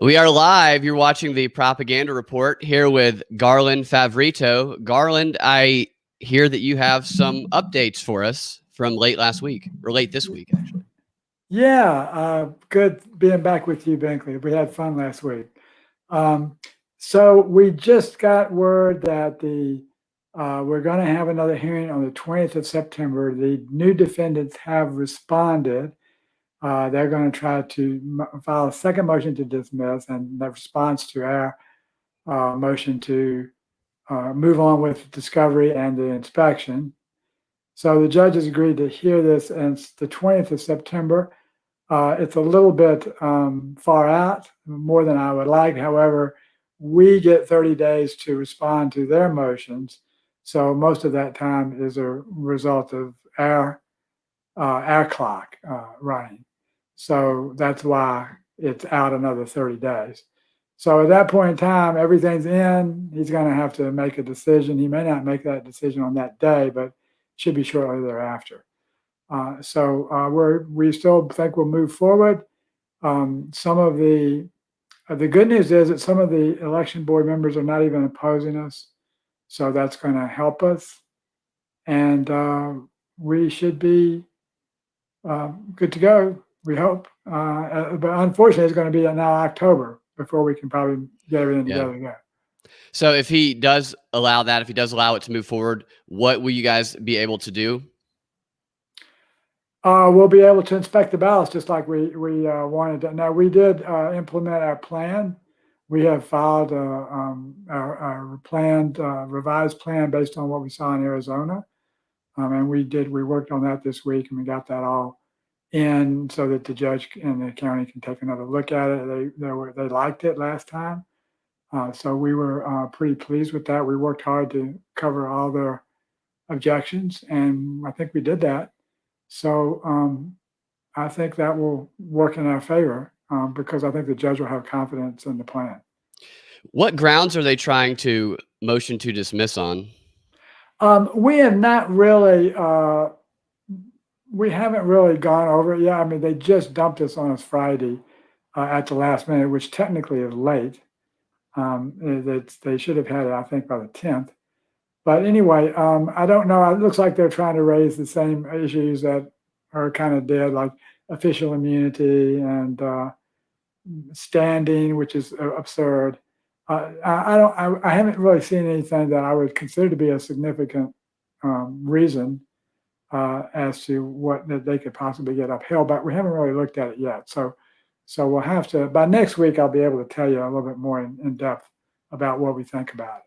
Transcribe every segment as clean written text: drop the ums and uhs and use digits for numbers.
We are live. You're watching the Propaganda Report here with Garland Favorito. Garland, I hear that you have some updates for us from late last week, or late this week, actually. Yeah, good being back with you, Binkley. We had fun last week. So we just got word that we're going to have another hearing on the 20th of September. The new defendants have responded. They're going to try to file a second motion to dismiss, and the response to our motion to move on with discovery and the inspection. So the judges agreed to hear this, and it's the 20th of September. It's a little bit far out, more than I would like. However, we get 30 days to respond to their motions. So most of that time is a result of our clock running. So that's why it's out another 30 days. So at that point in time, everything's in. He's going to have to make a decision. He may not make that decision on that day, but should be shortly thereafter. So we still think we'll move forward. Some of the good news is that some of the election board members are not even opposing us. So that's going to help us. And we should be good to go, we hope. But unfortunately, it's going to be now October before we can probably get everything together again. So if he does allow that, if he does allow it to move forward, what will you guys be able to do? We'll be able to inspect the ballots just like we wanted to. Now, we did implement our plan. We have filed our revised plan based on what we saw in Arizona. And we worked on that this week, and we got that all in so that the judge and the county can take another look at it. They liked it last time. So we were pretty pleased with that. We worked hard to cover all their objections, and I think we did that. So I think that will work in our favor because I think the judge will have confidence in the plan. What grounds are they trying to motion to dismiss on? We have not really, we haven't really gone over it yet. I mean, they just dumped this on us Friday at the last minute, which technically is late. They should have had it, I think, by the 10th. But anyway, I don't know. It looks like they're trying to raise the same issues that are kind of dead, like official immunity and standing, which is absurd. I haven't really seen anything that I would consider to be a significant reason as to what that they could possibly get upheld, but we haven't really looked at it yet. So we'll have to, by next week, I'll be able to tell you a little bit more in depth about what we think about it.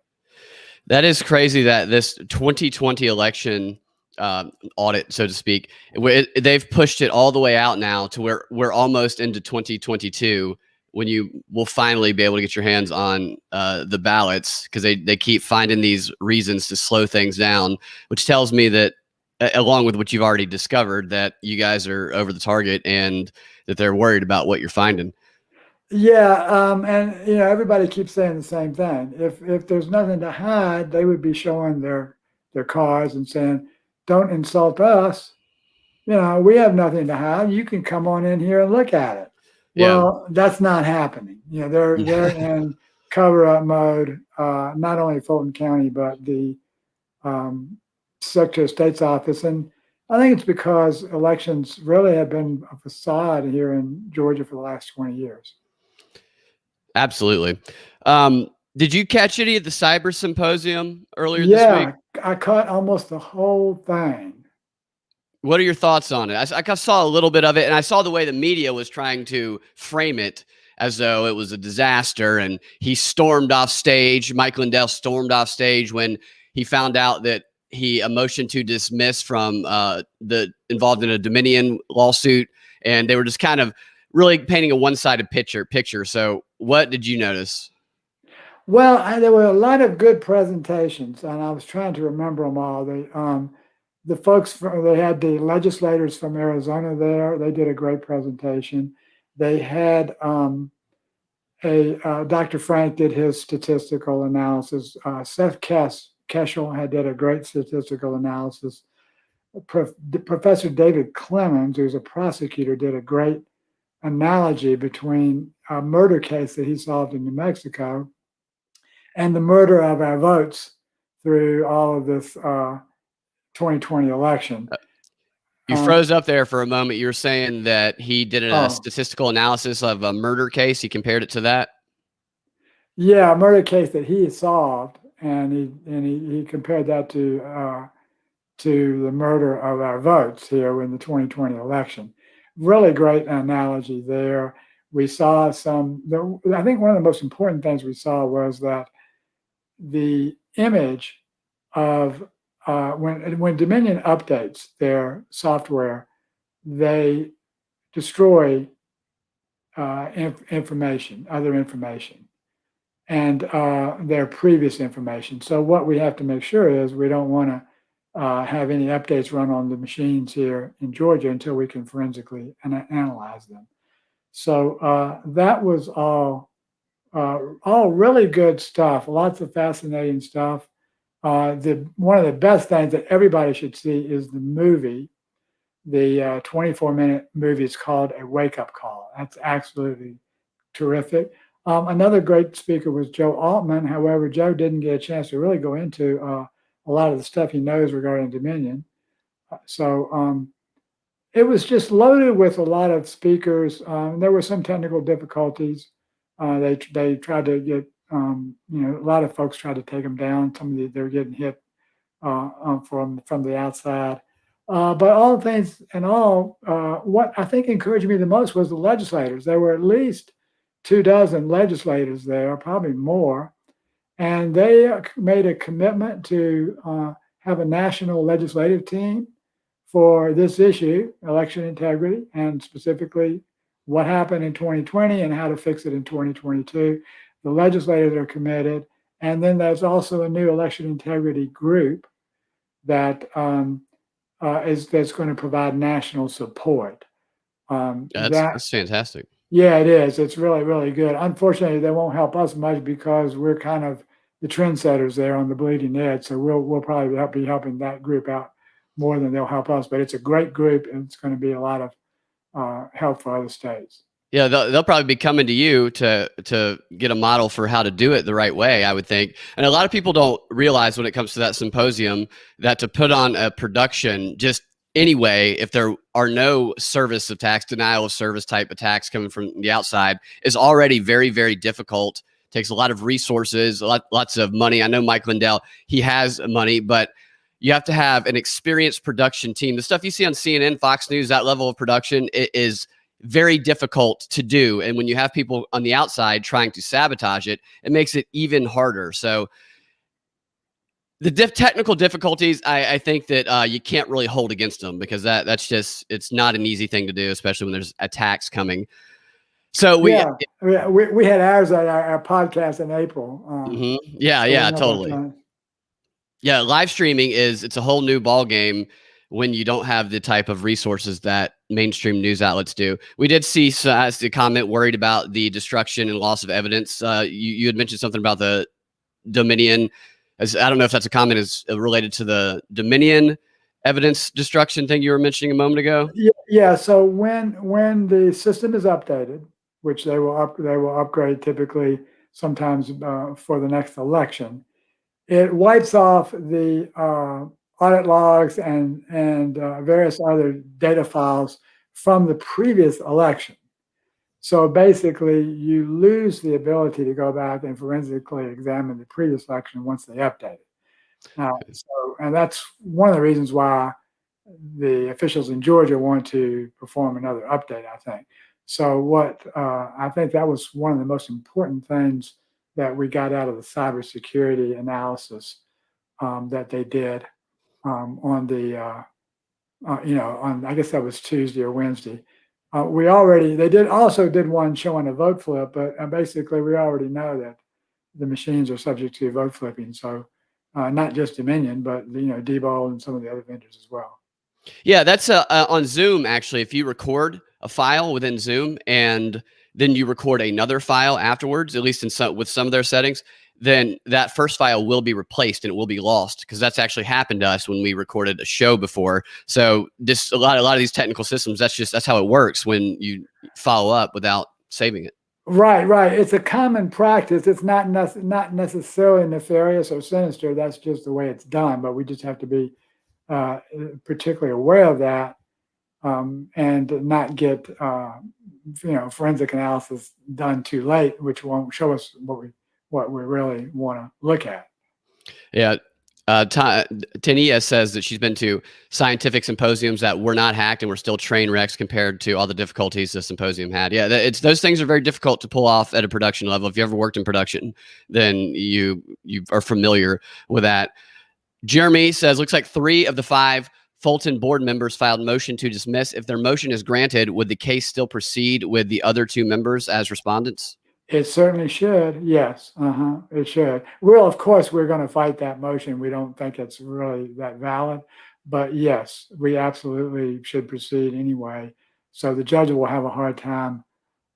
That is crazy that this 2020 election audit, so to speak, they've pushed it all the way out now to where we're almost into 2022 when you will finally be able to get your hands on the ballots, because they keep finding these reasons to slow things down, which tells me that, along with what you've already discovered, that you guys are over the target and that they're worried about what you're finding. Yeah, and everybody keeps saying the same thing. If there's nothing to hide, they would be showing their cards and saying, "Don't insult us. We have nothing to hide. You can come on in here and look at it." Yeah. Well, that's not happening. They're in cover-up mode. Not only Fulton County, but the Secretary of State's office, and I think it's because elections really have been a facade here in Georgia for the last 20 years. Absolutely. Did you catch any of the cyber symposium earlier this week? Yeah, I caught almost the whole thing. What are your thoughts on it? I saw a little bit of it, and I saw the way the media was trying to frame it as though it was a disaster, and he stormed off stage. Mike Lindell stormed off stage when he found out that a motion to dismiss from involved in a Dominion lawsuit, and they were just kind of really painting a one-sided picture. So what did you notice? Well, there were a lot of good presentations, and I was trying to remember them all. The folks, they had the legislators from Arizona there. They did a great presentation. They had Dr. Frank did his statistical analysis. Seth Keshel did a great statistical analysis. Professor David Clemens, who's a prosecutor, did a great analogy between a murder case that he solved in New Mexico and the murder of our votes through all of this 2020 election. You froze up there for a moment. You were saying that he did a Oh. statistical analysis of a murder case. He compared it to that. Yeah, a murder case that he solved, and he compared that to the murder of our votes here in the 2020 election. Really great analogy there. We saw I think one of the most important things we saw was that the image of when Dominion updates their software, they destroy information, other information, and their previous information. So what we have to make sure is we don't want to have any updates run on the machines here in Georgia until we can forensically analyze them. So that was all really good stuff. Lots of fascinating stuff. One of the best things that everybody should see is the movie. The 24-minute movie is called A Wake Up Call. That's absolutely terrific. Another great speaker was Joe Altman. However, Joe didn't get a chance to really go into a lot of the stuff he knows regarding Dominion. So it was just loaded with a lot of speakers. There were some technical difficulties. They tried to get, a lot of folks tried to take them down. They were getting hit from the outside. But all things in all, what I think encouraged me the most was the legislators. There were at least 24 legislators there, probably more. And they made a commitment to have a national legislative team for this issue, election integrity, and specifically what happened in 2020 and how to fix it in 2022. The legislators are committed. And then there's also a new election integrity group that that's going to provide national support. That's fantastic. Yeah, it is. It's really, really good. Unfortunately, they won't help us much because we're kind of the trendsetters there on the bleeding edge. So we'll probably be helping that group out more than they'll help us. But it's a great group, and it's going to be a lot of help for other states. Yeah, they'll probably be coming to you to get a model for how to do it the right way, I would think. And a lot of people don't realize when it comes to that symposium that to put on a production just anyway, if there are no service attacks, denial of service type attacks coming from the outside, is already very, very difficult. Takes a lot of resources, lots of money. I know Mike Lindell, he has money, but you have to have an experienced production team. The stuff you see on CNN, Fox News, that level of production is very difficult to do. And when you have people on the outside trying to sabotage it, it makes it even harder. So the technical difficulties, I think that you can't really hold against them because that's just, it's not an easy thing to do, especially when there's attacks coming. So we had ours at our podcast in April. Yeah, totally. Yeah, live streaming it's a whole new ball game when you don't have the type of resources that mainstream news outlets do. We did see the comment worried about the destruction and loss of evidence. You had mentioned something about the Dominion. I don't know if that's a comment is related to the Dominion evidence destruction thing you were mentioning a moment ago. Yeah. So when the system is updated, which they will upgrade typically sometimes for the next election, it wipes off the audit logs and various other data files from the previous election. So basically, you lose the ability to go back and forensically examine the previous election once they update it. And that's one of the reasons why the officials in Georgia want to perform another update, I think. So I think that was one of the most important things that we got out of the cybersecurity analysis that they did on the, I guess that was Tuesday or Wednesday. They also did one showing a vote flip, but basically we already know that the machines are subject to vote flipping. So not just Dominion, but Diebold and some of the other vendors as well. Yeah, that's on Zoom. Actually, if you record a file within Zoom and then you record another file afterwards, at least with some of their settings, then that first file will be replaced and it will be lost, because that's actually happened to us when we recorded a show before. So just a lot of these technical systems, that's how it works when you follow up without saving it. Right, right. It's a common practice. It's not necessarily nefarious or sinister. That's just the way it's done. But we just have to be particularly aware of that, and not get forensic analysis done too late, which won't show us what we really want to look at. Yeah. Tania says that she's been to scientific symposiums that were not hacked and were still train wrecks compared to all the difficulties the symposium had. Yeah, those things are very difficult to pull off at a production level. If you ever worked in production, then you are familiar with that. Jeremy says, looks like 3 of the 5 Fulton board members filed motion to dismiss. If their motion is granted, would the case still proceed with the other 2 members as respondents? It certainly should. Yes. It should. Well, of course, we're going to fight that motion. We don't think it's really that valid, but yes, we absolutely should proceed anyway. So the judge will have a hard time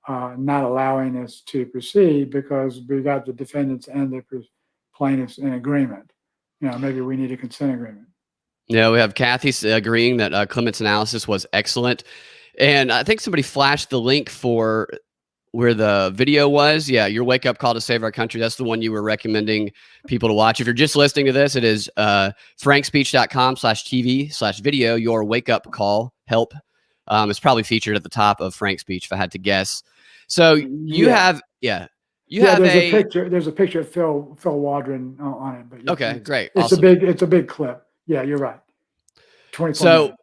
not allowing us to proceed, because we got the defendants and the plaintiffs in agreement. Maybe we need a consent agreement. Yeah, we have Kathy agreeing that Clement's analysis was excellent. And I think somebody flashed the link for where the video was. Yeah, your wake up call to save our country. That's the one you were recommending people to watch. If you're just listening to this, it is frankspeech.com/TV/video, your wake up call help. It's probably featured at the top of Frank's speech, if I had to guess. So you have there's a picture. There's a picture of Phil Waldron on it. But okay, great. It's awesome. It's a big clip. Yeah, you're right. 24 so minutes.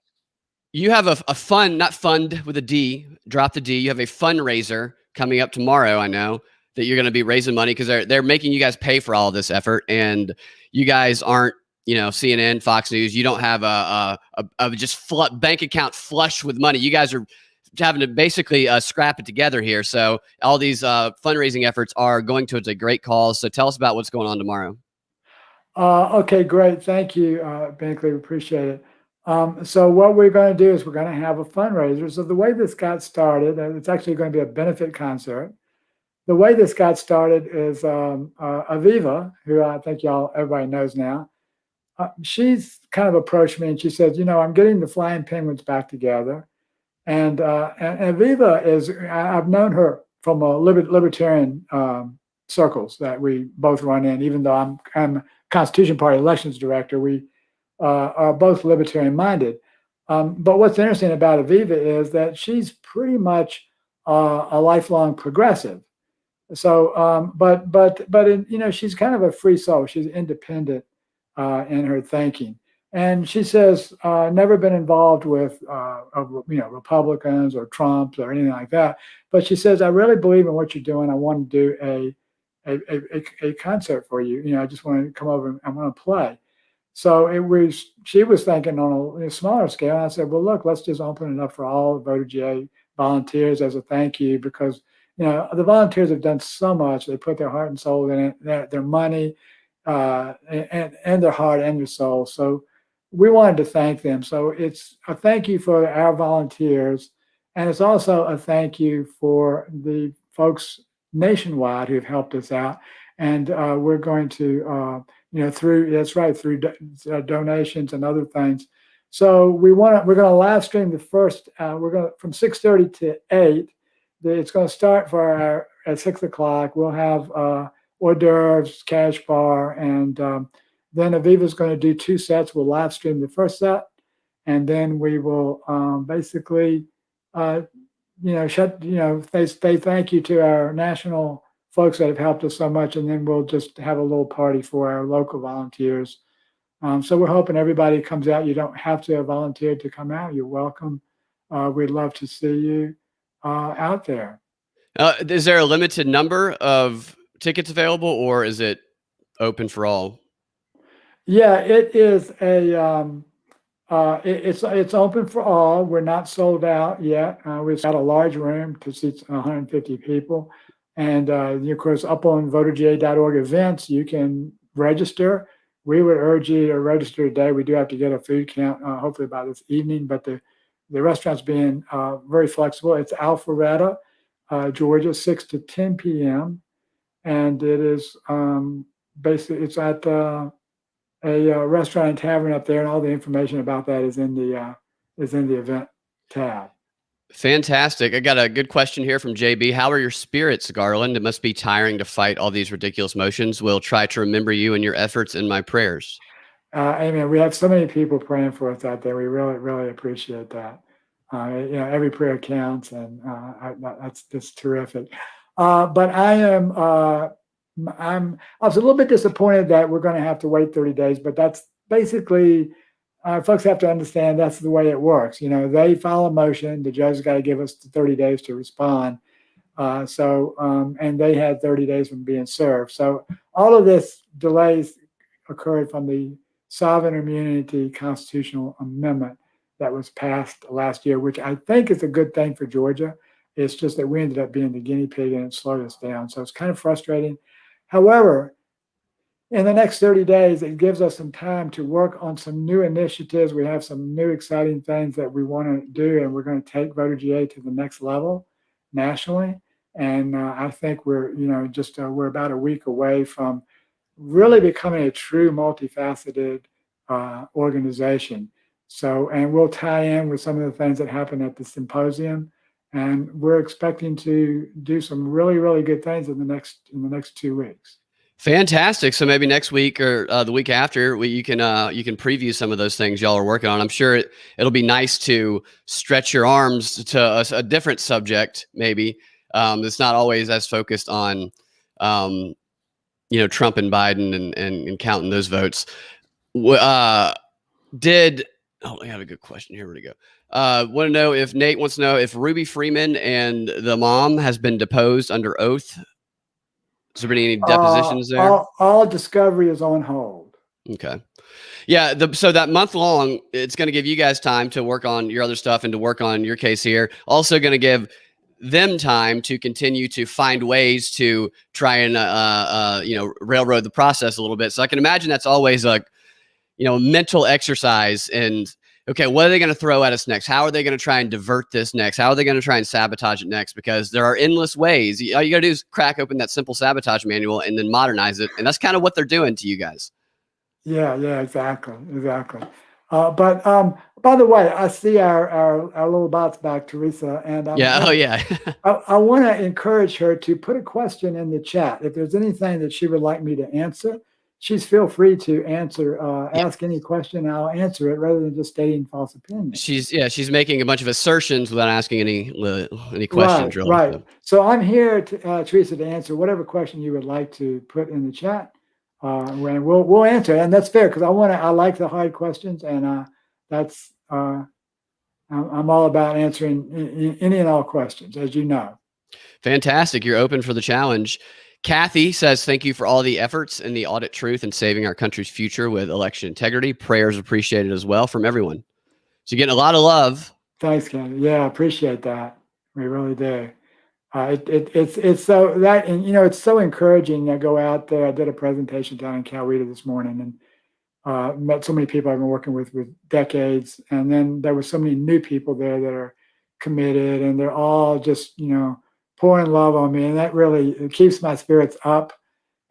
You have a fund, not fund with a D, drop the D. You have a fundraiser coming up tomorrow. I know that you're going to be raising money because they're making you guys pay for all of this effort, and you guys aren't, CNN, Fox News. You don't have a bank account flush with money. You guys are having to basically scrap it together here. So all these fundraising efforts are going towards a great cause. So tell us about what's going on tomorrow. Okay, great. Thank you, Bankley. Appreciate it. So what we're going to do is we're going to have a fundraiser. So the way this got started, it's actually going to be a benefit concert. The way this got started is Aviva, who I think everybody knows now. She's kind of approached me and she said, I'm getting the Flying Penguins back together. And Aviva I've known her from libertarian circles that we both run in, even though I'm Constitution Party elections director. We are both libertarian minded. But what's interesting about Aviva is that she's pretty much a lifelong progressive. So, she's kind of a free soul. She's independent in her thinking. And she says, never been involved with, Republicans or Trump or anything like that. But she says, I really believe in what you're doing. I want to do a concert for you. I just want to come over and I want to play. So she was thinking on a smaller scale. And I said, well, look, let's just open it up for all VoterGA volunteers as a thank you, because, the volunteers have done so much. They put their heart and soul in it, their money, and their heart and their soul. So we wanted to thank them. So it's a thank you for our volunteers. And it's also a thank you for the folks nationwide who've helped us out. And we're going to, through donations and other things. So we're going to live stream the first, from 6:30 to 8. It's going to start at 6 o'clock. We'll have hors d'oeuvres, cash bar, and then Aviva's going to do 2 sets. We'll live stream the first set, and then we will basically, say thank you to our national folks that have helped us so much, and then we'll just have a little party for our local volunteers. So we're hoping everybody comes out. You don't have to have volunteered to come out. You're welcome. We'd love to see you out there. Is there a limited number of tickets available, or is it open for all? Yeah, it is it's open for all. We're not sold out yet. We've got a large room to seat 150 people. And of course, up on VoterGA.org events, you can register. We would urge you to register today. We do have to get a food count, hopefully by this evening, but the restaurant's being very flexible. It's Alpharetta, Georgia, 6 to 10 p.m. And it is basically it's at a restaurant and tavern up there, and all the information about that is in the event tab. Fantastic. I got a good question here from JB. How are your spirits, Garland? It must be tiring to fight all these ridiculous motions. We'll try to remember you and your efforts in my prayers. Amen. We have so many people praying for us out there. We really, really appreciate that. Every prayer counts, and that's just terrific. But I was a little bit disappointed that we're going to have to wait 30 days, but that's basically, folks have to understand that's the way it works. They file a motion, the judge has got to give us the 30 days to respond. And they had 30 days from being served. So all of this delays occurred from the sovereign immunity constitutional amendment that was passed last year, which I think is a good thing for Georgia. It's just that we ended up being the guinea pig and it slowed us down. So it's kind of frustrating. However, in the next 30 days, it gives us some time to work on some new initiatives. We have some new exciting things that we want to do, and we're going to take VoterGA to the next level nationally. And I think we're about a week away from really becoming a true multifaceted organization. So, and we'll tie in with some of the things that happened at the symposium, and we're expecting to do some really, really good things in the next 2 weeks. Fantastic. So maybe next week or the week after, you can preview some of those things y'all are working on. I'm sure it'll be nice to stretch your arms to a different subject. Maybe it's not always as focused on Trump and Biden and counting those votes. I have a good question here. Where'd it go? Nate wants to know if Ruby Freeman and the mom has been deposed under oath. Has there been any depositions there? All discovery is on hold. Okay. Yeah. So that month long, it's going to give you guys time to work on your other stuff and to work on your case here. Also going to give them time to continue to find ways to try and, railroad the process a little bit. So I can imagine that's always a mental exercise. And okay, what are they going to throw at us next? How are they going to try and divert this next? How are they going to try and sabotage it next? Because there are endless ways. All you got to do is crack open that simple sabotage manual and then modernize it. And that's kind of what they're doing to you guys. Yeah, exactly. But by the way, I see our little bots back, Teresa, and I want to encourage her to put a question in the chat. If there's anything that she would like me to answer, she's feel free to ask any question. I'll answer it rather than just stating false opinions. She's making a bunch of assertions without asking any questions. Right. So I'm here, Teresa, to answer whatever question you would like to put in the chat. And we'll answer it, and that's fair because I like the hard questions, and that's I'm all about answering any and all questions, as you know. Fantastic. You're open for the challenge. Kathy says, thank you for all the efforts in the audit truth and saving our country's future with election integrity. Prayers appreciated as well from everyone. So you're getting a lot of love. Thanks, Kathy. Yeah, I appreciate that. We really do. It's so that, and it's so encouraging. I go out there. I did a presentation down in Coweta this morning, and met so many people I've been working with decades. And then there were so many new people there that are committed, and they're all just pouring love on me, and that really keeps my spirits up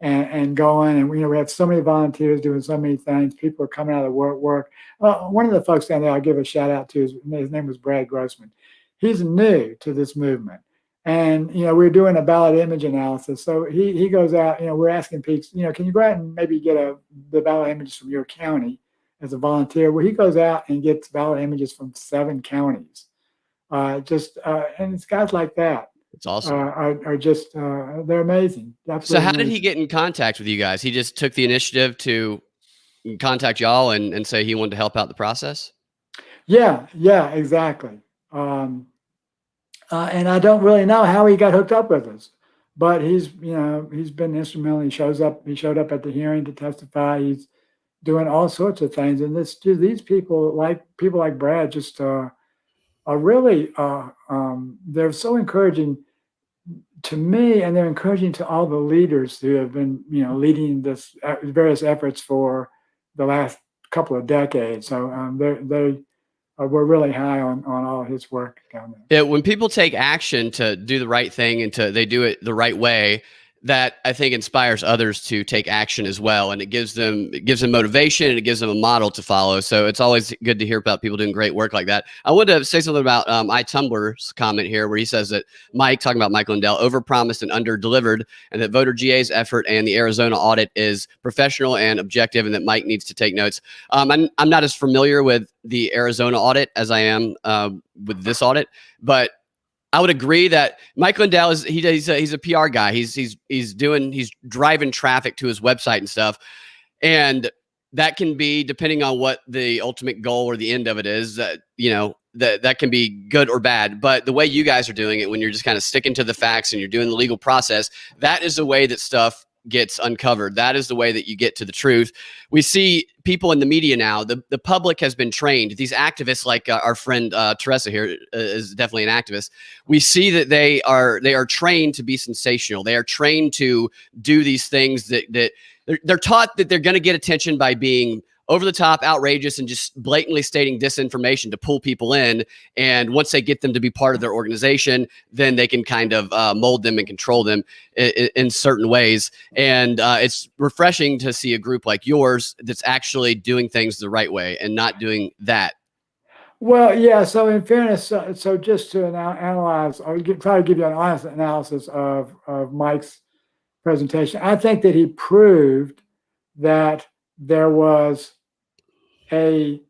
and going. And we have so many volunteers doing so many things. People are coming out of work. One of the folks down there I'll give a shout out to, his name was Brad Grossman. He's new to this movement. And, we're doing a ballot image analysis. So he goes out, we're asking people, can you go out and maybe get the ballot images from your county as a volunteer? Well, he goes out and gets ballot images from 7 counties. And it's guys like that. It's awesome. Are just, they're amazing. Absolutely so how amazing. did he get in contact with you guys? He just took the initiative to contact y'all and say he wanted to help out the process? Yeah, exactly. And I don't really know how he got hooked up with us, but he's been instrumental. He showed up at the hearing to testify. He's doing all sorts of things. And these people like Brad just are really, they're so encouraging to me, and they're encouraging to all the leaders who have been, leading this various efforts for the last couple of decades. So we're really high on all his work down there. Yeah, when people take action to do the right thing and they do it the right way, that I think inspires others to take action as well. And it gives them motivation, and it gives them a model to follow. So it's always good to hear about people doing great work like that. I wanted to say something about iTumblr's comment here, where he says that Mike, talking about Mike Lindell, overpromised and underdelivered, and that VoterGA's effort and the Arizona audit is professional and objective, and that Mike needs to take notes. I'm not as familiar with the Arizona audit as I am with this audit, but I would agree that Mike Lindell he's a PR guy. He's driving traffic to his website and stuff, and that can be, depending on what the ultimate goal or the end of it is, that that can be good or bad. But the way you guys are doing it, when you're just kind of sticking to the facts and you're doing the legal process, that is the way that stuff gets uncovered. That is the way that you get to the truth. We see people in the media now, the public has been trained. These activists, like our friend Teresa here is definitely an activist. We see that they are trained to be sensational. They are trained to do these things that they're taught that they're going to get attention by being over the top, outrageous, and just blatantly stating disinformation to pull people in. And once they get them to be part of their organization, then they can kind of mold them and control them in certain ways. And it's refreshing to see a group like yours that's actually doing things the right way and not doing that. Well, yeah. So in fairness, so just to analyze, or try to give you an honest analysis of Mike's presentation, I think that he proved that there was a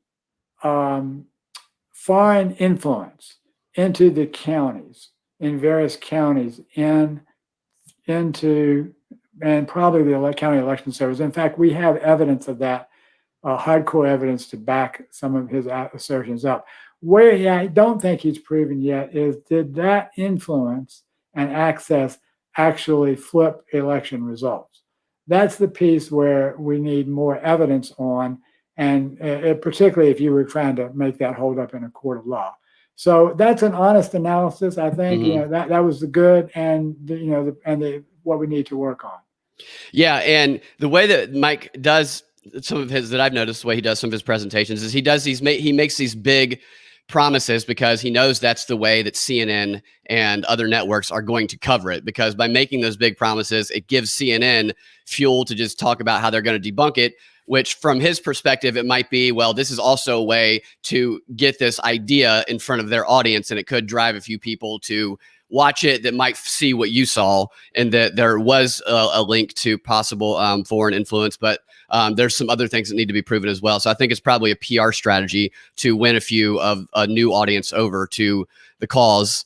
foreign influence into the counties, in various counties, into and probably the county election service. In fact, we have evidence of that, hardcore evidence to back some of his assertions up. Where I don't think he's proven yet is, did that influence and access actually flip election results? That's the piece where we need more evidence on, and particularly if you were trying to make that hold up in a court of law. So that's an honest analysis. I think that was the good, and what we need to work on. Yeah, and the way that Mike does some of his, that I've noticed, the way he does some of his presentations is he makes these big promises because he knows that's the way that CNN and other networks are going to cover it, because by making those big promises, it gives CNN fuel to just talk about how they're going to debunk it, which from his perspective, it might be, well, this is also a way to get this idea in front of their audience, and it could drive a few people to watch it that might see what you saw, and that there was a link to possible foreign influence, but there's some other things that need to be proven as well. So I think it's probably a PR strategy to win a few of a new audience over to the cause.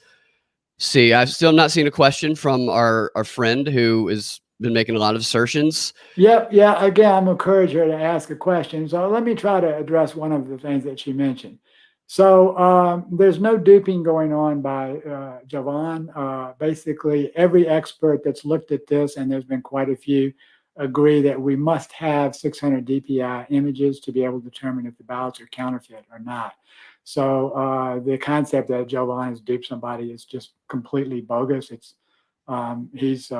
See, I've still not seen a question from our friend who has been making a lot of assertions. Yep. Yeah. Again, I'm encouraging her to ask a question. So let me try to address one of the things that she mentioned. So there's no duping going on by Javon. Basically, every expert that's looked at this, and there's been quite a few, agree that we must have 600 DPI images to be able to determine if the ballots are counterfeit or not. So the concept that Javon has duped somebody is just completely bogus. It's he's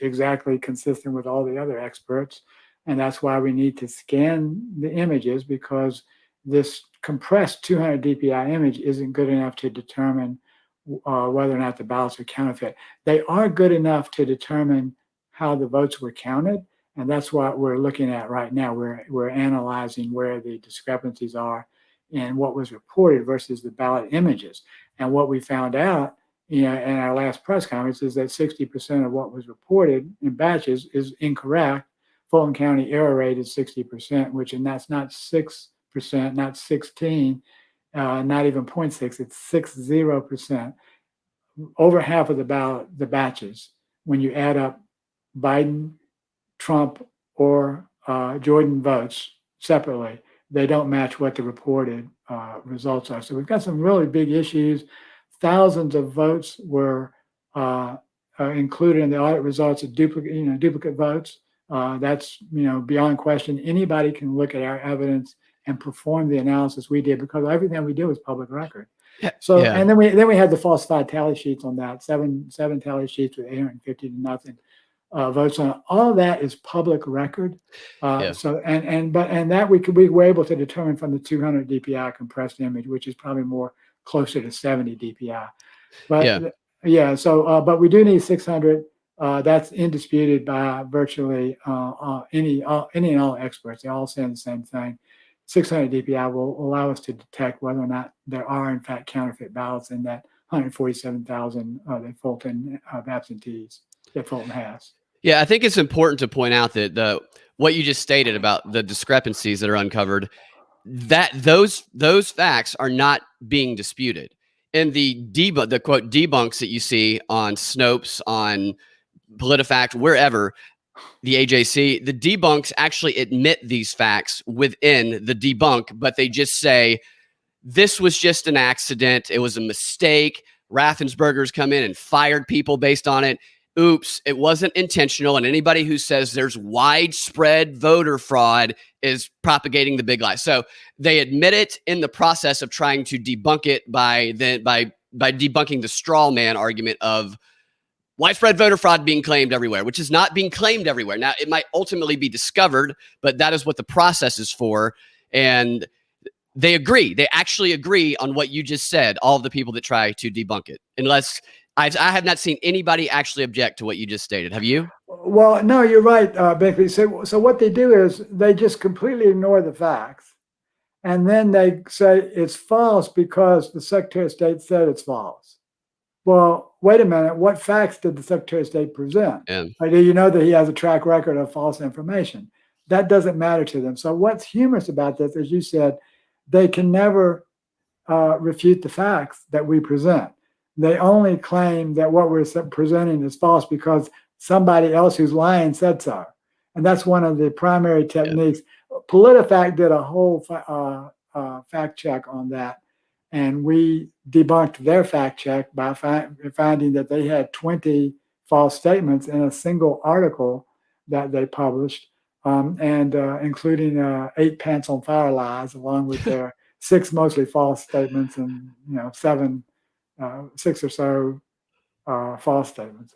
exactly consistent with all the other experts, and that's why we need to scan the images, because this compressed 200 DPI image isn't good enough to determine whether or not the ballots are counterfeit. They are good enough to determine how the votes were counted, and that's what we're looking at right now. We're analyzing where the discrepancies are in what was reported versus the ballot images. And what we found out, in our last press conference, is that 60% of what was reported in batches is incorrect. Fulton County error rate is 60%, and that's not 6%, not 16, not even 0.6, it's 60%. Over half of the batches, when you add up Biden, Trump, or Jordan votes separately, they don't match what the reported results are. So we've got some really big issues. Thousands of votes were included in the audit results of duplicate votes. That's beyond question. Anybody can look at our evidence and perform the analysis we did, because everything we do is public record. So and then we had the falsified tally sheets on that, seven tally sheets with 850 to nothing votes on it. All of that is public record. So and that we were able to determine from the 200 DPI compressed image, which is probably more closer to 70 DPI. But but we do need 600 That's indisputed by virtually any and all experts. They all saying the same thing. 600 DPI will allow us to detect whether or not there are, in fact, counterfeit ballots in that 147,000 that Fulton absentees that Fulton has. Yeah, I think it's important to point out that what you just stated about the discrepancies that are uncovered, that those facts are not being disputed. And the quote debunks that you see on Snopes, on PolitiFact, wherever, the AJC, the debunks actually admit these facts within the debunk, but they just say this was just an accident. It was a mistake. Raffensperger's come in and fired people based on it. Oops, it wasn't intentional. And anybody who says there's widespread voter fraud is propagating the big lie. So they admit it in the process of trying to debunk it by debunking the straw man argument of widespread voter fraud being claimed everywhere, which is not being claimed everywhere. Now, it might ultimately be discovered, but that is what the process is for. And they agree. They actually agree on what you just said, all of the people that try to debunk it. Unless I have not seen anybody actually object to what you just stated. Have you? Well, no, you're right, Binkley. So what they do is they just completely ignore the facts. And then they say it's false because the Secretary of State said it's false. Well, wait a minute. What facts did the Secretary of State present? Yeah. Do you know that he has a track record of false information? That doesn't matter to them. So what's humorous about this, as you said, they can never refute the facts that we present. They only claim that what we're presenting is false because somebody else who's lying said so. And that's one of the primary techniques. Yeah. PolitiFact did a whole fact check on that. And we debunked their fact check by finding that they had 20 false statements in a single article that they published, and including 8 pants on fire lies, along with their 6 mostly false statements and 6 or so false statements.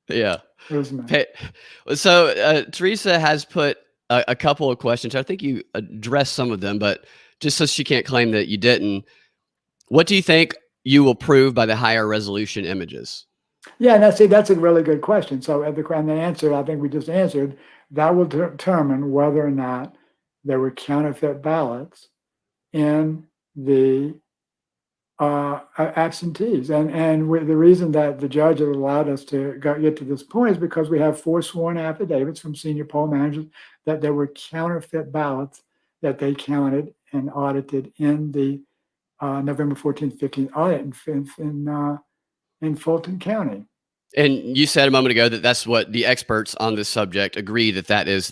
Yeah. So Teresa has put a couple of questions. I think you addressed some of them, but just so she can't claim that you didn't. What do you think you will prove by the higher resolution images? Yeah, now see, that's a really good question. So the answer, I think we just answered, that will determine whether or not there were counterfeit ballots in the absentees. And the reason that the judge has allowed us to get to this point is because we have 4 sworn affidavits from senior poll managers that there were counterfeit ballots that they counted and audited in the November 14th, 15th audit in Fulton County. And you said a moment ago that that's what the experts on this subject agree, that is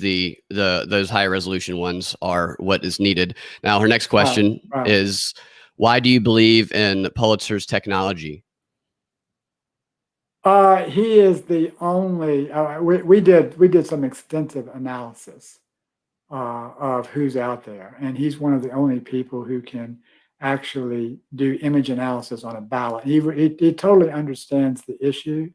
those higher resolution ones are what is needed. Now, her next question is, why do you believe in Pulitzer's technology? He is the only. We did some extensive analysis of who's out there, and he's one of the only people who can actually do image analysis on a ballot. He totally understands the issue,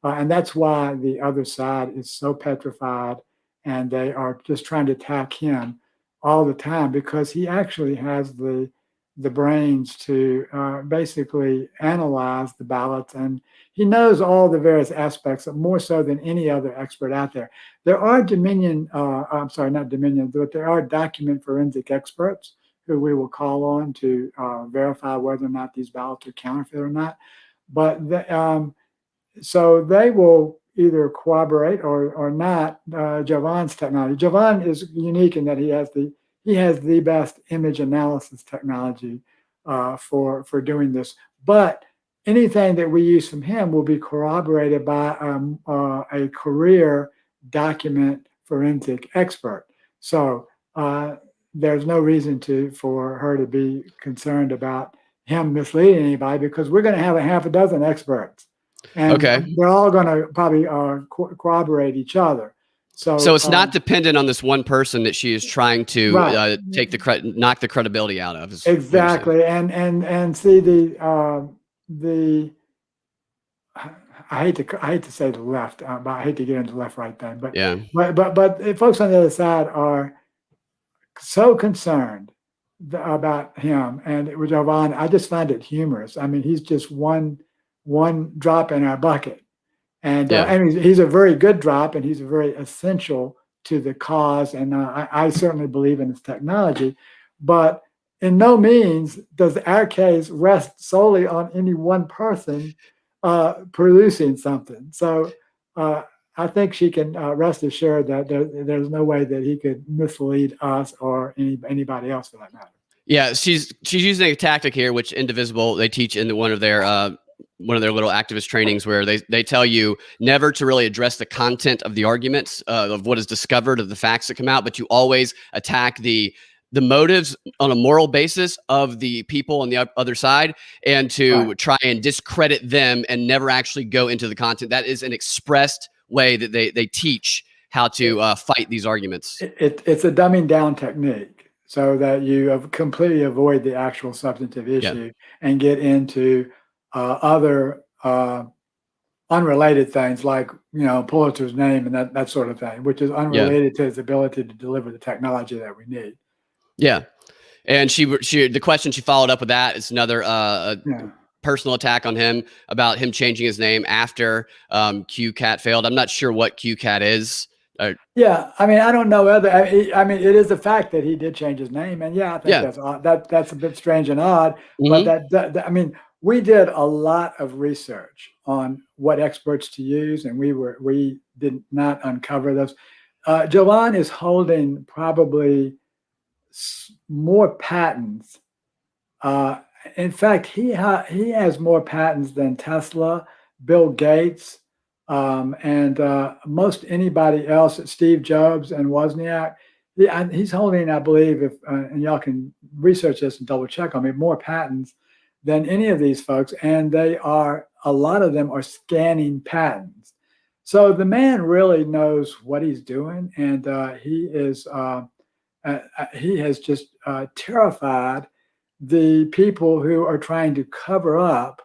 and that's why the other side is so petrified, and they are just trying to attack him all the time because he actually has the brains to basically analyze the ballots, and he knows all the various aspects, more so than any other expert out there. There are but there are document forensic experts who we will call on to verify whether or not these ballots are counterfeit or not. But so they will either corroborate or not Javon's technology. Javon is unique in that he has the best image analysis technology for doing this. But anything that we use from him will be corroborated by a career document forensic expert. So there's no reason for her to be concerned about him misleading anybody, because we're going to have a half a dozen experts, and they're all going to probably corroborate each other. So it's not dependent on this one person that she is trying to knock the credibility out of. Exactly, and see the I hate to say the left, but I hate to get into the left right thing. But yeah, but folks on the other side are so concerned about him, and with Javon, I just find it humorous. I mean, he's just one drop in our bucket, And Yeah. I mean, he's a very good drop, and he's very essential to the cause. And I certainly believe in his technology, but in no means does our case rest solely on any one person producing something. So I think she can rest assured that there's no way that he could mislead us or anybody else for that matter. Yeah, she's using a tactic here, which Indivisible they teach in one of their little activist trainings, where they tell you never to really address the content of the arguments of what is discovered, of the facts that come out, but you always attack the motives on a moral basis of the people on the other side, and to try and discredit them and never actually go into the content. That is an expressed way that they teach how to fight these arguments. It's a dumbing down technique, so that you completely avoid the actual substantive issue and get into other unrelated things, like Pulitzer's name and that sort of thing, which is unrelated to his ability to deliver the technology that we need. Yeah, and the question she followed up with that is another personal attack on him about him changing his name after QCAT failed. I'm not sure what QCAT is. Yeah, I mean, I don't know whether. I mean, it is a fact that he did change his name, and I think that's odd. That's a bit strange and odd. But that I mean, we did a lot of research on what experts to use, and we did not uncover those. Jovan is holding probably more patents. In fact, he has more patents than Tesla, Bill Gates, and most anybody else, Steve Jobs and Wozniak. He's holding, I believe, and y'all can research this and double check on me, more patents than any of these folks. And a lot of them are scanning patents. So the man really knows what he's doing. And he has just terrified the people who are trying to cover up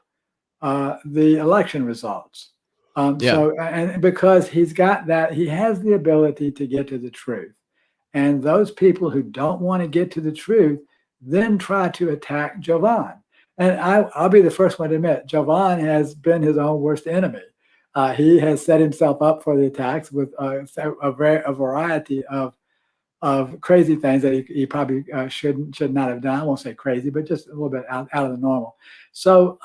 the election results. So, and because he's got that, he has the ability to get to the truth. And those people who don't want to get to the truth then try to attack Jovan. And I'll be the first one to admit, Jovan has been his own worst enemy. He has set himself up for the attacks with a variety of crazy things that he probably should not have done. I won't say crazy, but just a little bit out of the normal. So,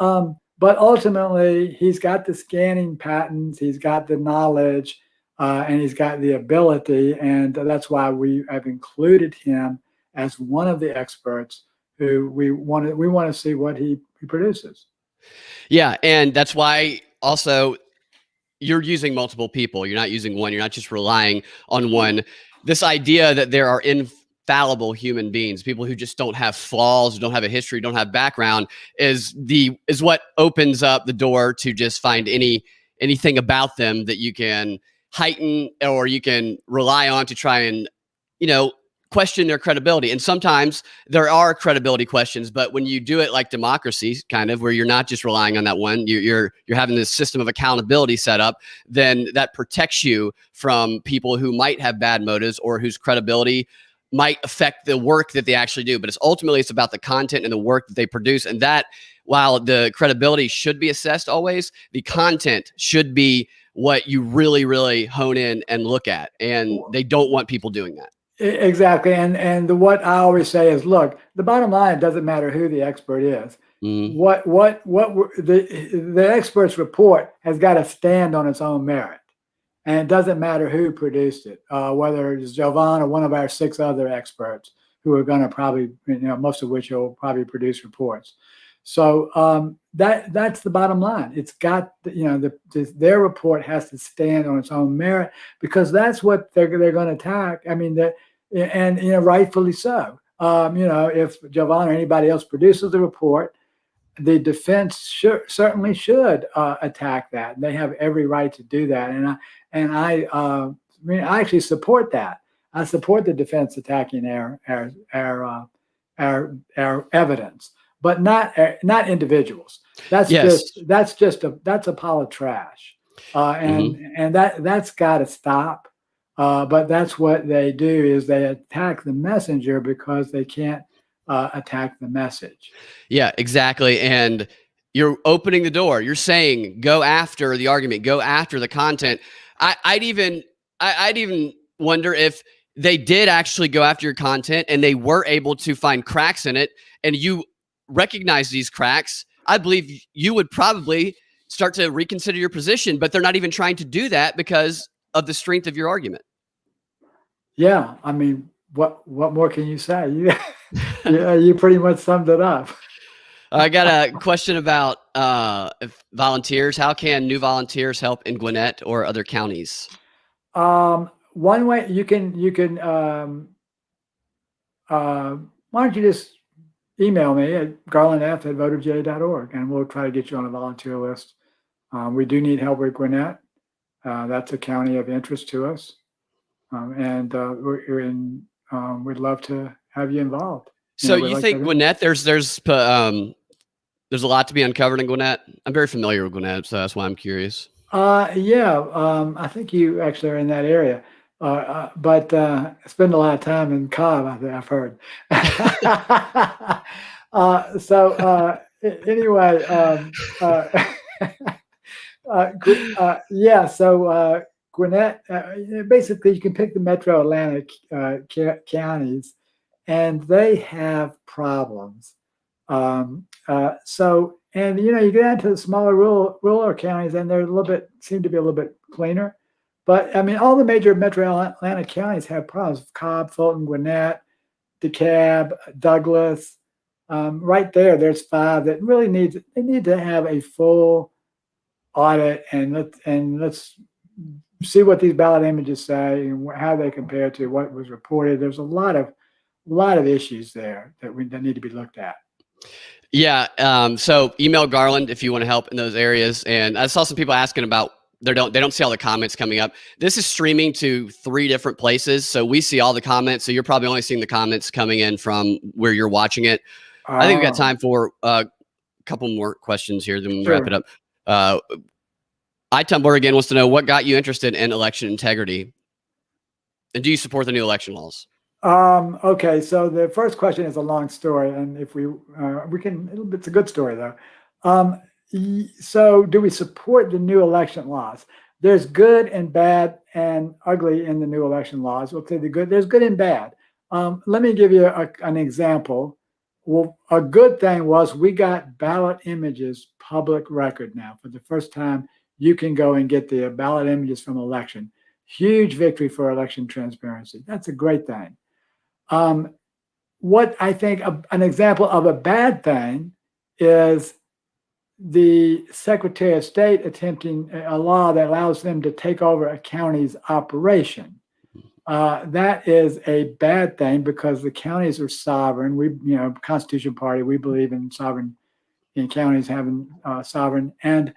but ultimately, he's got the scanning patents, he's got the knowledge, and he's got the ability, and that's why we have included him as one of the experts who we want to see what he produces. Yeah, and that's why also you're using multiple people. You're not using one. You're not just relying on one. This idea that there are infallible human beings, people who just don't have flaws, don't have a history, don't have background, is what opens up the door to just find anything about them that you can heighten or you can rely on to try and question their credibility. And sometimes there are credibility questions, but when you do it like democracy, kind of, where you're not just relying on that one, you're having this system of accountability set up, then that protects you from people who might have bad motives or whose credibility might affect the work that they actually do. But it's about the content and the work that they produce. And that, while the credibility should be assessed always, the content should be what you really, really hone in and look at. And they don't want people doing that. Exactly. And what I always say is, look, the bottom line, doesn't matter who the expert is. What the expert's report has got to stand on its own merit. And it doesn't matter who produced it, whether it's Jovan or one of our 6 other experts who are going to probably, most of which will probably produce reports. So that's the bottom line. It's got, their report has to stand on its own merit, because that's what they're going to attack. I mean, and rightfully so. If Jovan or anybody else produces the report, the defense certainly should attack that. They have every right to do that, and I actually support that. I support the defense attacking our evidence, but not individuals. That's a pile of trash, and that's got to stop. But that's what they do, is they attack the messenger because they can't attack the message. Yeah, exactly. And You're opening the door. You're saying go after the argument, go after the content. I'd even wonder if they did actually go after your content and they were able to find cracks in it, and you recognize these cracks. I believe you would probably start to reconsider your position, but they're not even trying to do that because of the strength of your argument. Yeah, I mean, what more can you say? You pretty much summed it up. I got a question about volunteers. How can new volunteers help in Gwinnett or other counties? One way you can why don't you just email me at garlandf@voterga.org, and we'll try to get you on a volunteer list. We do need help with Gwinnett. That's a county of interest to us, and we'd love to have you involved. So you think Gwinnett? There's a lot to be uncovered in Gwinnett. I'm very familiar with Gwinnett, so that's why I'm curious. Yeah, I think you actually are in that area. But spend a lot of time in Cobb, I've heard. Anyway, yeah, so Gwinnett, basically you can pick the metro Atlanta counties, and they have problems. And you get into the smaller rural counties, and they're seem to be a little bit cleaner. But I mean, all the major metro Atlanta counties have problems: Cobb, Fulton, Gwinnett, DeKalb, Douglas. Right there's 5 that really need to have a full audit, and let's see what these ballot images say and how they compare to what was reported. There's a lot of issues there that need to be looked at. Yeah. So email Garland if you want to help in those areas. And I saw some people asking about they don't see all the comments coming up. This is streaming to 3 different places, so we see all the comments. So you're probably only seeing the comments coming in from where you're watching it. I think we've got time for a couple more questions here, then we'll wrap it up. iTumbler again wants to know what got you interested in election integrity, and do you support the new election laws? Okay, so the first question is a long story, and if we can, it's a good story though. So do we support the new election laws? There's good and bad and ugly in the new election laws. We'll say there's good and bad. Let me give you an example. Well, a good thing was we got ballot images public record now. For the first time, you can go and get the ballot images from election. Huge victory for election transparency. That's a great thing. What I think an example of a bad thing is the Secretary of State attempting a law that allows them to take over a county's operation. That is a bad thing because the counties are sovereign. We, Constitution Party, we believe in sovereign, in counties having sovereign. And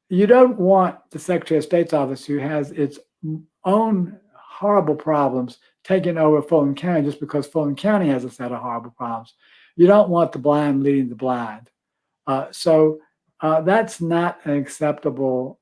you don't want the Secretary of State's office, who has its own horrible problems, taking over Fulton County just because Fulton County has a set of horrible problems. You don't want the blind leading the blind. So that's not an acceptable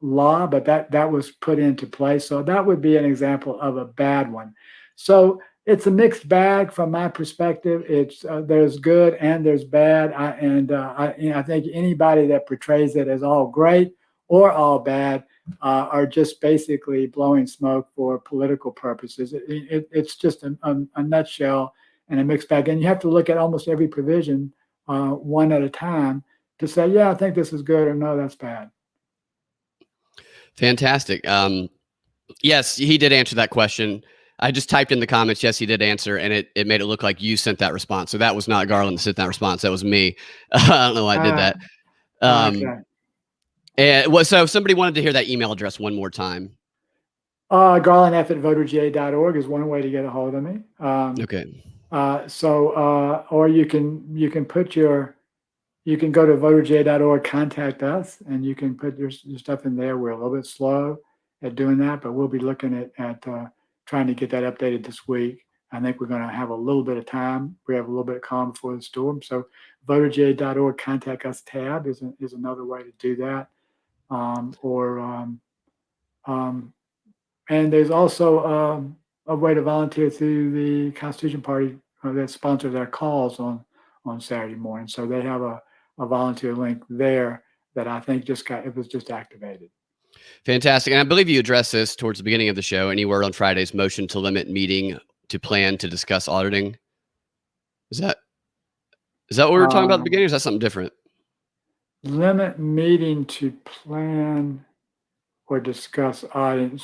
law, but that was put into place. So that would be an example of a bad one. So it's a mixed bag from my perspective. It's there's good and there's bad. I think anybody that portrays it as all great or all bad are just basically blowing smoke for political purposes. It's just a nutshell and a mixed bag. And you have to look at almost every provision one at a time to say, yeah, I think this is good, or no, that's bad. Fantastic. Yes, he did answer that question. I just typed in the comments, yes, he did answer, and it made it look like you sent that response. So that was not Garland that sent that response. That was me. I don't know why I did that. Okay. And so if somebody wanted to hear that email address one more time. GarlandF@VoterGA.org is one way to get a hold of me. Okay. Or you can go to VoterGA.org, contact us, and you can put your stuff in there. We're a little bit slow at doing that, but we'll be looking at trying to get that updated this week. I think we're going to have a little bit of time. We have a little bit of calm before the storm. So VoterGA.org, contact us tab is another way to do that. And there's also a way to volunteer through the Constitution Party that sponsors our calls on Saturday morning. So they have a a volunteer link there that I think it was just activated. Fantastic. And I believe you addressed this towards the beginning of the show. Any word on Friday's motion to limit meeting to plan to discuss auditing? Is that what we were talking about at the beginning, or is that something different? Limit meeting to plan or discuss auditing.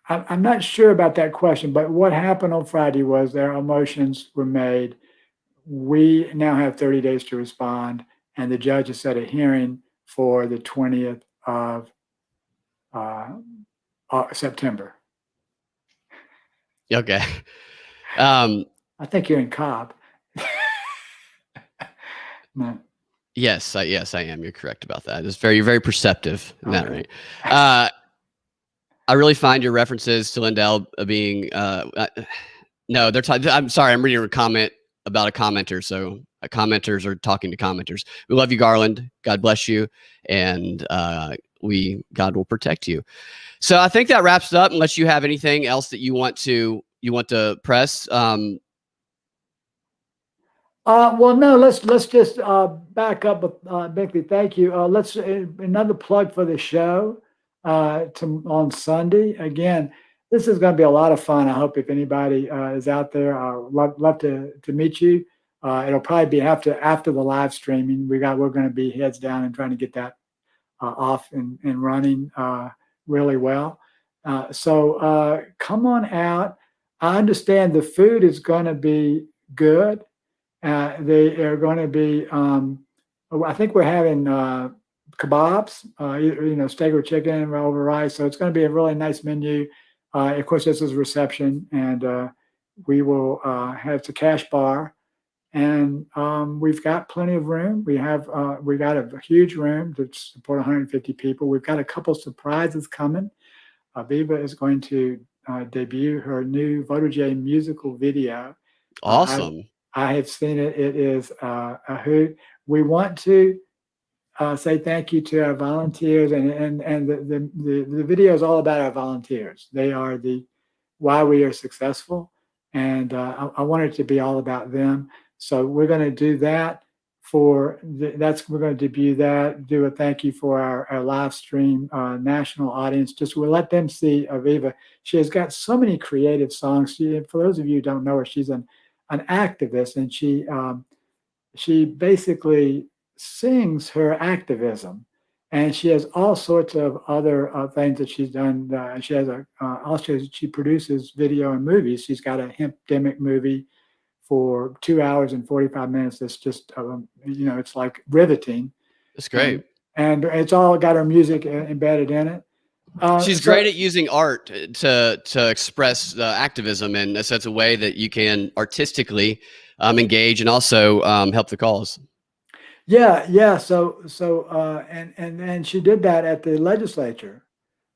I'm not sure about that question, but what happened on Friday was there are motions were made. We now have 30 days to respond, and the judge has set a hearing for the 20th of September. Okay. I think you're in Cobb. No. Yes, I am. You're correct about that. It's very, very perceptive in that, right? I really find your references to Lindell being no, they're talking. I'm sorry, I'm reading a comment about a commenter. So commenters are talking to commenters. We love you, Garland. God bless you, and God will protect you. So I think that wraps it up. Unless you have anything else that you want to press. Well, no, let's just back up with Binkley. Thank you. Let's another plug for the show on Sunday. Again, this is going to be a lot of fun. I hope if anybody is out there, love to meet you. It'll probably be after the live streaming. We're going to be heads down and trying to get that off and running really well. So come on out. I understand the food is going to be good. They are going to be, I think we're having kebabs, steak or chicken over rice. So it's going to be a really nice menu. Of course, this is a reception, and we will have the cash bar. And we've got plenty of room. We got a huge room to support 150 people. We've got a couple surprises coming. Aviva is going to debut her new VoterGA musical video. Awesome. I have seen it. It is a hoot. We want to say thank you to our volunteers, and the video is all about our volunteers. They are why we are successful, and I want it to be all about them. So we're going to do that. We're going to debut that. Do a thank you for our live stream national audience. We'll let them see Aviva. She has got so many creative songs. For those of you who don't know her, she's an activist, and she basically sings her activism, and she has all sorts of other things that she's done. She has she produces video and movies. She's got a hempdemic movie for 2 hours and 45 minutes. That's just it's like riveting. That's great, and it's all got her music embedded in it. She's great at using art to express activism, and that's a way that you can artistically engage and also help the cause. Yeah. So and she did that at the legislature.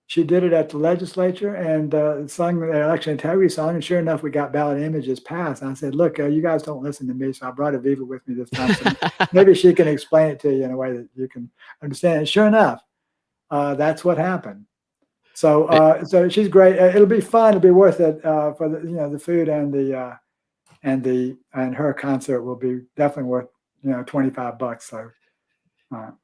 She did it at the legislature and sung the election integrity song. And sure enough, we got ballot images passed. And I said, look, you guys don't listen to me. So I brought Aviva with me this time. So maybe she can explain it to you in a way that you can understand. And sure enough, that's what happened. So she's great. It'll be fun. It'll be worth it for the food and her concert will be definitely worth $25. So.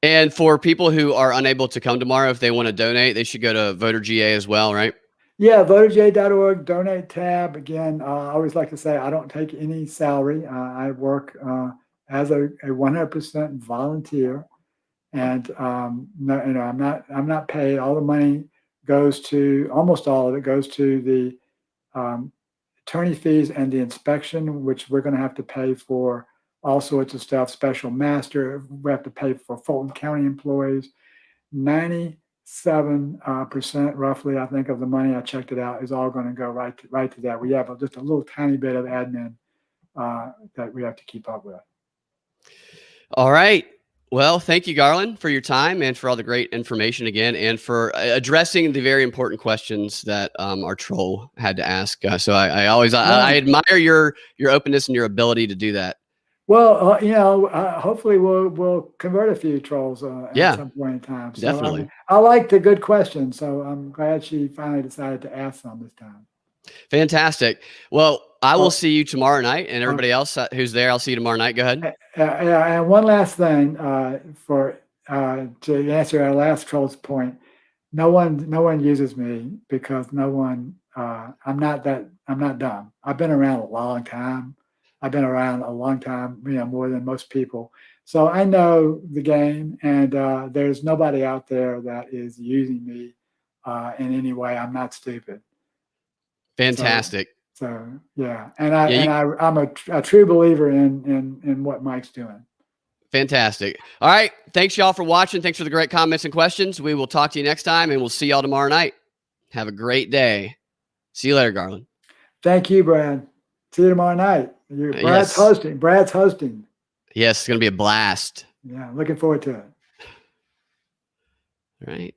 And for people who are unable to come tomorrow, if they want to donate, they should go to VoterGA as well, right? Yeah, VoterGA.org, donate tab. Again, I always like to say I don't take any salary. I work as a 100% volunteer, and I'm not paid. All the money almost all of it goes to the attorney fees and the inspection, which we're going to have to pay for. All sorts of stuff, special master. We have to pay for Fulton County employees. 97% roughly, I think, of the money, I checked it out, is all going to go right to that. We have just a little tiny bit of admin that we have to keep up with. All right. Well, thank you, Garland, for your time and for all the great information again, and for addressing the very important questions that our troll had to ask. So I admire your openness and your ability to do that. Well, hopefully we'll convert a few trolls at some point in time. So, definitely. I like the good questions, so I'm glad she finally decided to ask some this time. Fantastic. Well, I will Well, see you tomorrow night, and everybody else who's there, I'll see you tomorrow night. Go ahead. yeah, and one last thing to answer our last troll's point. No one uses me because I'm not dumb. I've been around a long time. I've been around a long time, more than most people. So I know the game, and there's nobody out there that is using me in any way. I'm not stupid. Fantastic. So yeah, Yeah, I'm a true believer in what Mike's doing. fantastic. All right. Thanks, y'all, for watching. Thanks for the great comments and questions. We will talk to you next time, and we'll see y'all tomorrow night. Have a great day. See you later, Garland. Thank you, Brad. See you tomorrow night. Brad's Yes. hosting. Brad's hosting. Yes, it's going to be a blast. Yeah, looking forward to it. All right.